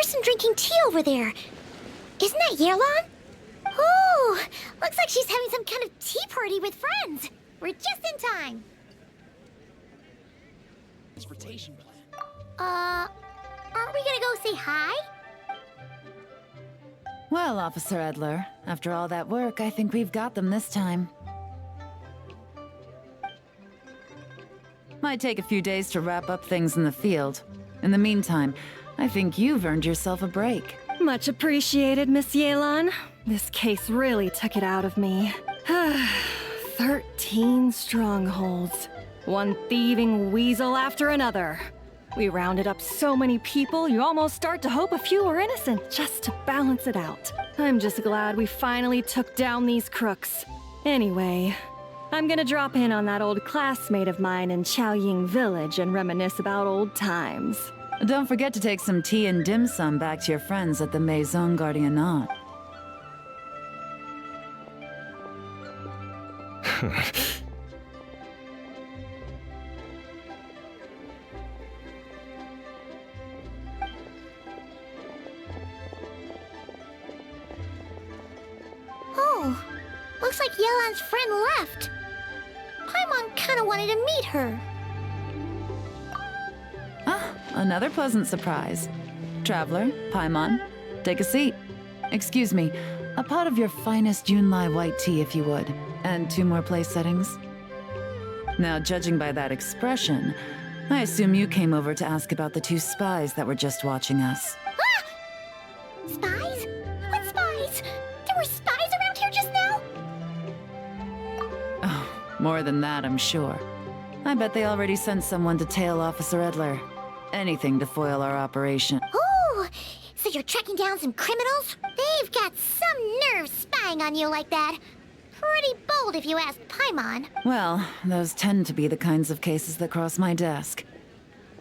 person drinking tea over there. Isn't that Yelan? Oh, looks like she's having some kind of tea party with friends. We're just in time. Transportation plan. Aren't we gonna go say hi? Well, Officer Edler, after all that work, I think we've got them this time. Might take a few days to wrap up things in the field. In the meantime, I think you've earned yourself a break. Much appreciated, Miss Yelan. This case really took it out of me. 13 strongholds. One thieving weasel after another. We rounded up so many people, you almost start to hope a few were innocent, just to balance it out. I'm just glad we finally took down these crooks. Anyway, I'm gonna drop in on that old classmate of mine in Chaoying Village and reminisce about old times. Don't forget to take some tea and dim sum back to your friends at the Maison Gardiennat. Oh, looks like Yelan's friend left. Paimon kinda wanted to meet her. Ah, another pleasant surprise. Traveler, Paimon, take a seat. Excuse me, a pot of your finest Yunlai white tea if you would, and 2 more place settings. Now, judging by that expression, I assume you came over to ask about the 2 spies that were just watching us. Ah! Spies? What spies? There were spies around here just now? Oh, more than that, I'm sure. I bet they already sent someone to tail Officer Edler. Anything to foil our operation. Oh, so you're tracking down some criminals? They've got some nerve spying on you like that. Pretty bold if you ask Paimon. Well, those tend to be the kinds of cases that cross my desk.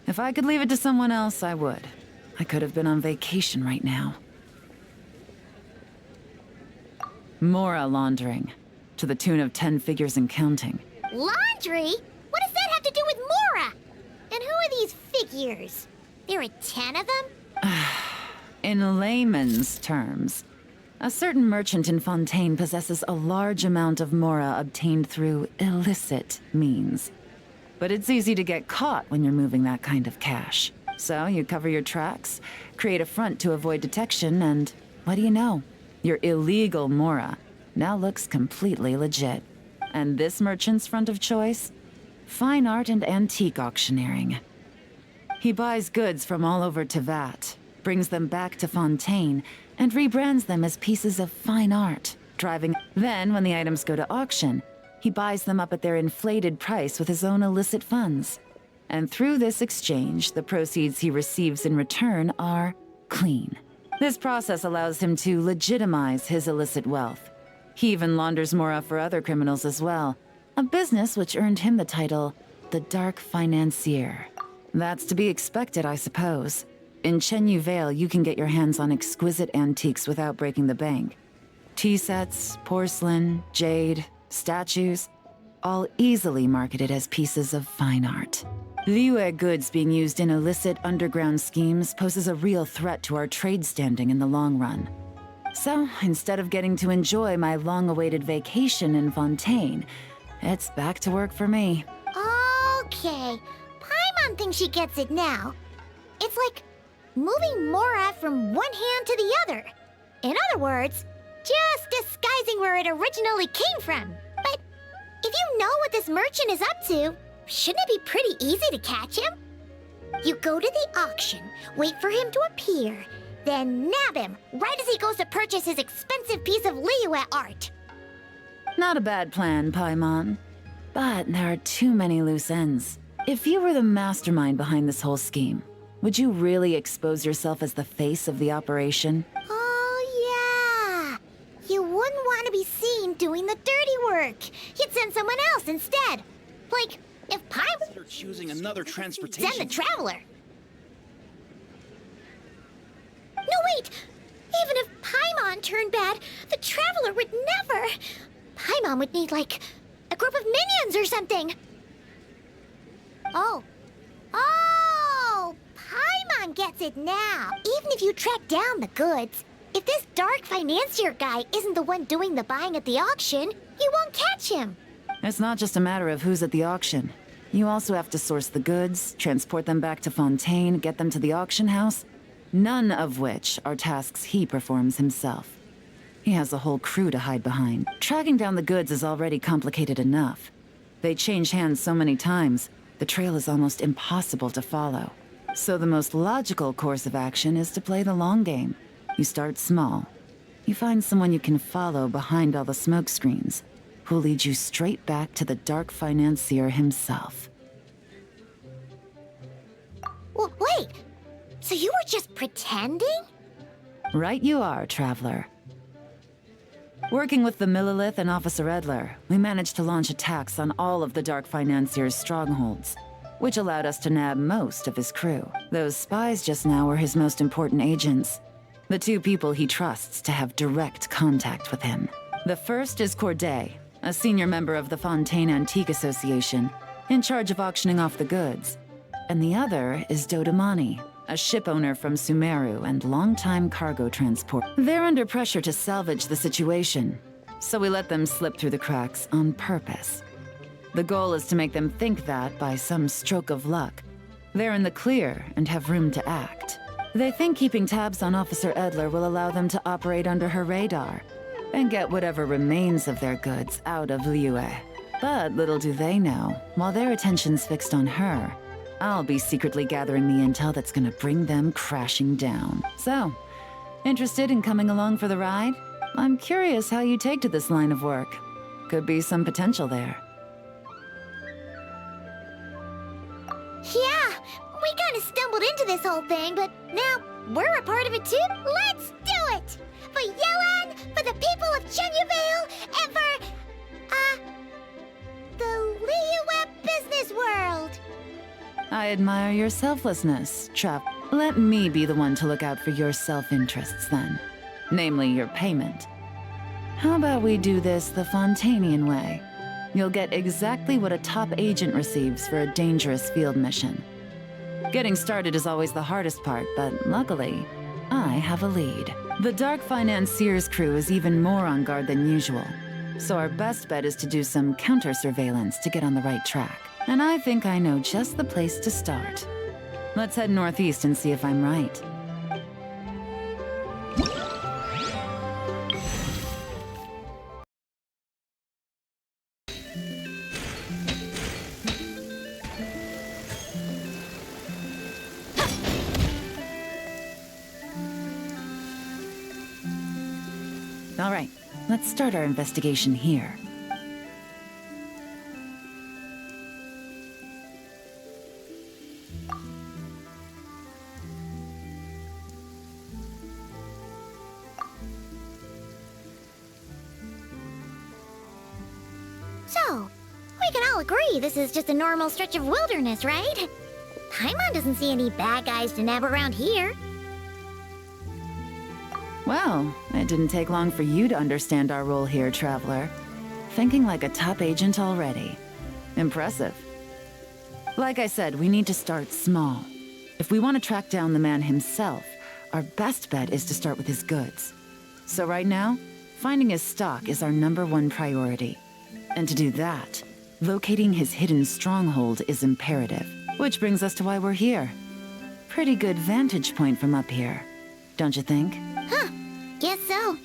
If I could leave it to someone else, I would. I could have been on vacation right now. Mora laundering, to the tune of 10 figures and counting. Laundry? What does that have to do with Mora? And who are these figures? There are 10 of them? In layman's terms, a certain merchant in Fontaine possesses a large amount of Mora obtained through illicit means. But it's easy to get caught when you're moving that kind of cash. So you cover your tracks, create a front to avoid detection, and what do you know? Your illegal Mora now looks completely legit. And this merchant's front of choice? Fine art and antique auctioneering. He buys goods from all over Tevat, brings them back to Fontaine, and rebrands them as pieces of fine art, driving. Then, when the items go to auction, he buys them up at their inflated price with his own illicit funds. And through this exchange, the proceeds he receives in return are clean. This process allows him to legitimize his illicit wealth. He even launders Mora for other criminals as well, a business which earned him the title, the Dark Financier. That's to be expected, I suppose. In Chenyu Vale, you can get your hands on exquisite antiques without breaking the bank. Tea sets, porcelain, jade, statues, all easily marketed as pieces of fine art. Liyue goods being used in illicit underground schemes poses a real threat to our trade standing in the long run. So, instead of getting to enjoy my long-awaited vacation in Fontaine, it's back to work for me. Okay, Paimon thinks she gets it now. It's like moving Mora from one hand to the other. In other words, just disguising where it originally came from. But if you know what this merchant is up to, shouldn't it be pretty easy to catch him? You go to the auction, wait for him to appear, then nab him right as he goes to purchase his expensive piece of Liyue art. Not a bad plan, Paimon. But there are too many loose ends. If you were the mastermind behind this whole scheme, would you really expose yourself as the face of the operation? Oh, yeah. You wouldn't want to be seen doing the dirty work. You'd send someone else instead. Like, if Paimon... You're choosing another transportation. Send the Traveler. No, wait! Even if Paimon turned bad, the Traveler would never... Paimon would need, like, a group of minions or something. Oh. Oh! Paimon gets gets it now. Even if you track down the goods, if this dark financier guy isn't the one doing the buying at the auction, you won't catch him. It's not just a matter of who's at the auction. You also have to source the goods, transport them back to Fontaine, get them to the auction house, none of which are tasks he performs himself. He has a whole crew to hide behind. Tracking down the goods is already complicated enough. They change hands so many times, the trail is almost impossible to follow. So the most logical course of action is to play the long game. You start small. You find someone you can follow behind all the smoke screens, who'll lead you straight back to the dark financier himself. Well, wait, so you were just pretending? Right you are, Traveler. Working with the Millilith and Officer Edler, we managed to launch attacks on all of the Dark Financier's strongholds, which allowed us to nab most of his crew. Those spies just now were his most important agents, the two people he trusts to have direct contact with him. The first is Corday, a senior member of the Fontaine Antique Association, in charge of auctioning off the goods. And the other is Dodamani, a ship owner from Sumeru and longtime cargo transport. They're under pressure to salvage the situation, so we let them slip through the cracks on purpose. The goal is to make them think that, by some stroke of luck, they're in the clear and have room to act. They think keeping tabs on Officer Edler will allow them to operate under her radar and get whatever remains of their goods out of Liyue. But little do they know, while their attention's fixed on her, I'll be secretly gathering the intel that's gonna bring them crashing down. So, interested in coming along for the ride? I'm curious how you take to this line of work. Could be some potential there. Yeah, we kind of stumbled into this whole thing, but now we're a part of it too. Let's do it! For Yelan, for the people of Chenyavale, and for, the Liyue business world. I admire your selflessness, Trap. Let me be the one to look out for your self-interests then. Namely, your payment. How about we do this the Fontainian way? You'll get exactly what a top agent receives for a dangerous field mission. Getting started is always the hardest part, but luckily, I have a lead. The Dark Financier's crew is even more on guard than usual, so our best bet is to do some counter-surveillance to get on the right track. And I think I know just the place to start. Let's head northeast and see if I'm right. All right, let's start our investigation here. So, we can all agree this is just a normal stretch of wilderness, right? Paimon doesn't see any bad guys to nab around here. Well, it didn't take long for you to understand our role here, Traveler. Thinking like a top agent already. Impressive. Like I said, we need to start small. If we want to track down the man himself, our best bet is to start with his goods. So right now, finding his stock is our #1 priority. And to do that, locating his hidden stronghold is imperative. Which brings us to why we're here. Pretty good vantage point from up here, don't you think? Huh, guess so.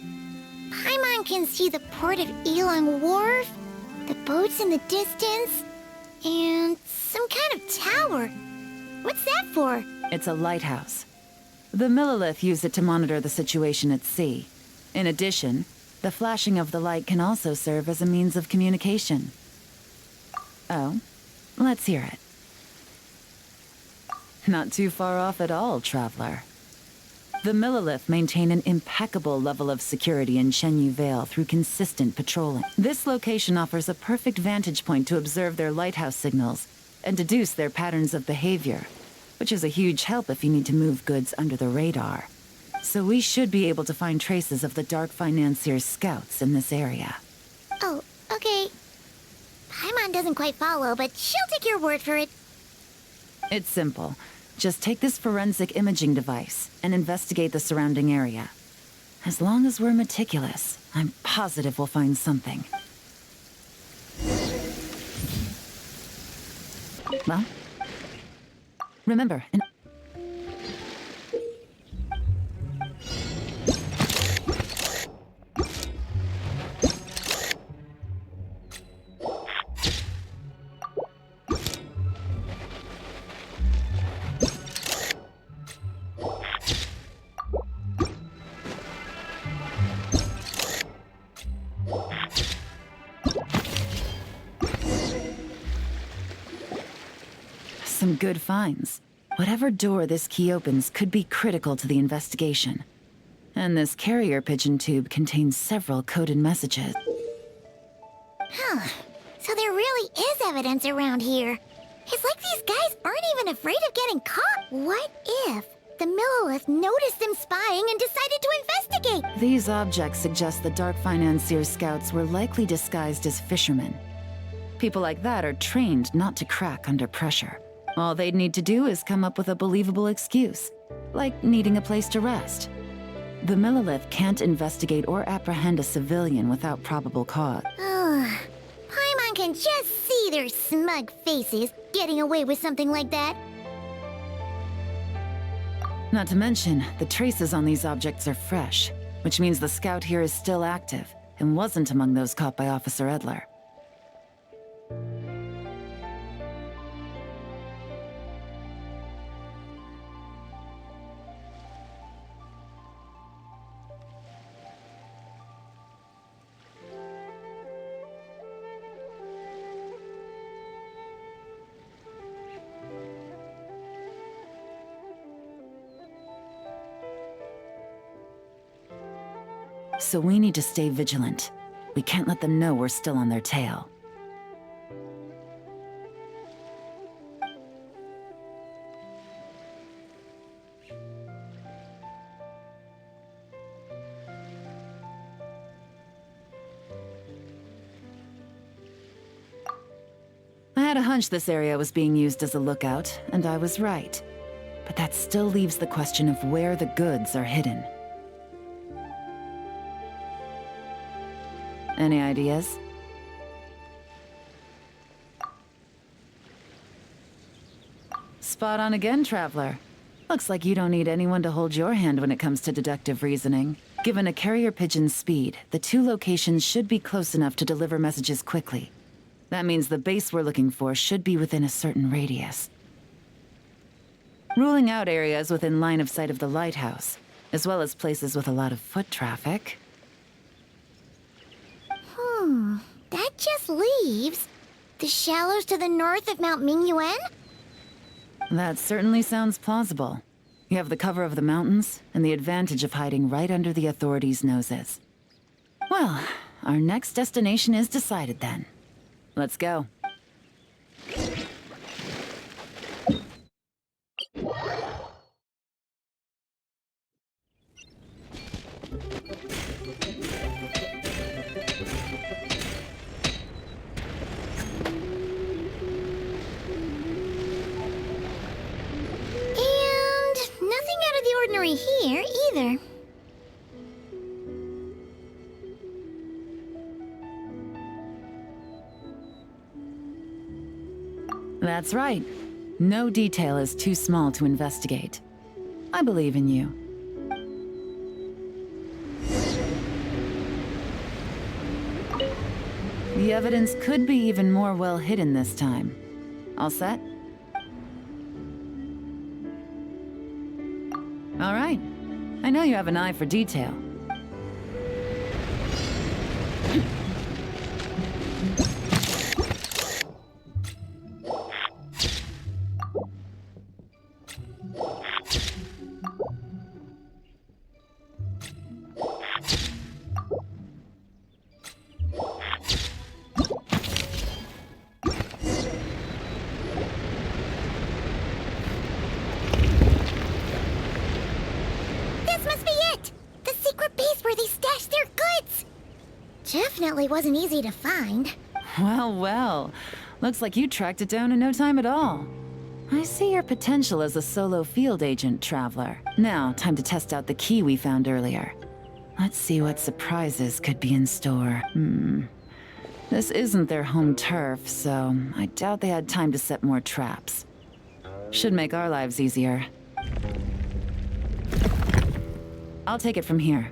Paimon can see the port of Yelan Wharf, the boats in the distance, and some kind of tower. What's that for? It's a lighthouse. The Millilith use it to monitor the situation at sea. In addition, the flashing of the light can also serve as a means of communication. Oh, let's hear it. Not too far off at all, Traveler. The Millilith maintain an impeccable level of security in Shenyu Vale through consistent patrolling. This location offers a perfect vantage point to observe their lighthouse signals and deduce their patterns of behavior, which is a huge help if you need to move goods under the radar. So we should be able to find traces of the Dark Financier's scouts in this area. Oh, okay. Paimon doesn't quite follow, but she'll take your word for it. It's simple. Just take this forensic imaging device and investigate the surrounding area. As long as we're meticulous, I'm positive we'll find something. Well, remember, some good finds. Whatever door this key opens could be critical to the investigation. And this carrier pigeon tube contains several coded messages. Huh. So there really is evidence around here. It's like these guys aren't even afraid of getting caught. What if the Millilith noticed them spying and decided to investigate? These objects suggest the Dark Financier scouts were likely disguised as fishermen. People like that are trained not to crack under pressure. All they'd need to do is come up with a believable excuse, like needing a place to rest. The Millilith can't investigate or apprehend a civilian without probable cause. Ugh. Paimon can just see their smug faces getting away with something like that. Not to mention, the traces on these objects are fresh, which means the scout here is still active and wasn't among those caught by Officer Edler. So we need to stay vigilant. We can't let them know we're still on their tail. I had a hunch this area was being used as a lookout, and I was right. But that still leaves the question of where the goods are hidden. Any ideas? Spot on again, Traveler. Looks like you don't need anyone to hold your hand when it comes to deductive reasoning. Given a carrier pigeon's speed, the two locations should be close enough to deliver messages quickly. That means the base we're looking for should be within a certain radius. Ruling out areas within line of sight of the lighthouse, as well as places with a lot of foot traffic. That just leaves the shallows to the north of Mount Mingyuan? That certainly sounds plausible. You have the cover of the mountains, and the advantage of hiding right under the authorities' noses. Well, our next destination is decided then. Let's go. Here either. That's right. No detail is too small to investigate. I believe in you. The evidence could be even more well hidden this time. All set? All right. I know you have an eye for detail. Definitely wasn't easy to find. Well, well. Looks like you tracked it down in no time at all. I see your potential as a solo field agent, Traveler. Now, time to test out the key we found earlier. Let's see what surprises could be in store. This isn't their home turf, so I doubt they had time to set more traps. Should make our lives easier. I'll take it from here.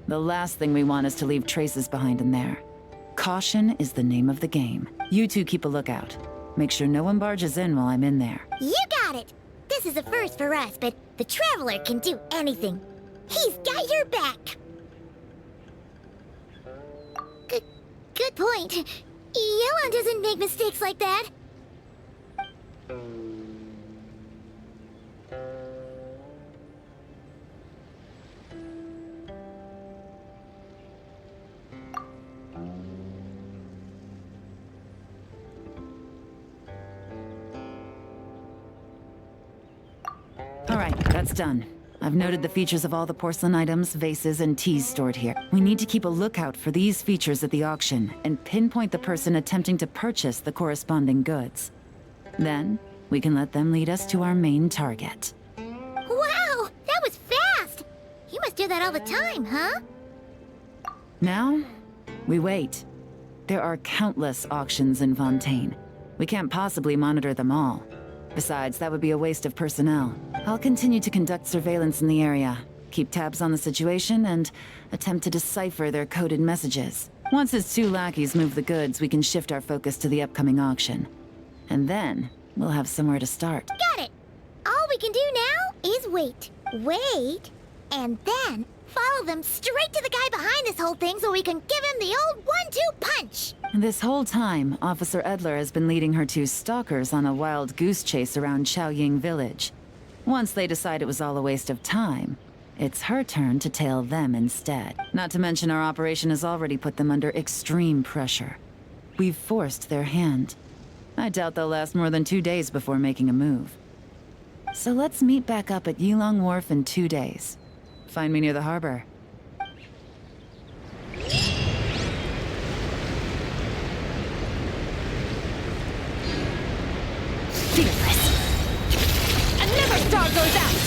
The last thing we want is to leave traces behind in there. Caution is the name of the game. You two keep a lookout. Make sure no one barges in while I'm in there. You got it! This is a first for us, but the Traveler can do anything. He's got your back! Good point. Yelan doesn't make mistakes like that. All right, that's done. I've noted the features of all the porcelain items, vases, and teas stored here. We need to keep a lookout for these features at the auction and pinpoint the person attempting to purchase the corresponding goods. Then, we can let them lead us to our main target. Wow, that was fast! You must do that all the time, huh? Now, we wait. There are countless auctions in Fontaine. We can't possibly monitor them all. Besides, that would be a waste of personnel. I'll continue to conduct surveillance in the area, keep tabs on the situation, and attempt to decipher their coded messages. Once his two lackeys move the goods, we can shift our focus to the upcoming auction. And then, we'll have somewhere to start. Got it! All we can do now is wait. Wait, and then follow them straight to the guy behind this whole thing so we can give him the old 1-2 punch! This whole time, Officer Edler has been leading her two stalkers on a wild goose chase around Chaoying Village. Once they decide it was all a waste of time, it's her turn to tail them instead. Not to mention our operation has already put them under extreme pressure. We've forced their hand. I doubt they'll last more than 2 days before making a move. So let's meet back up at Yilong Wharf in 2 days. Find me near the harbor. Fearless. And never star goes out!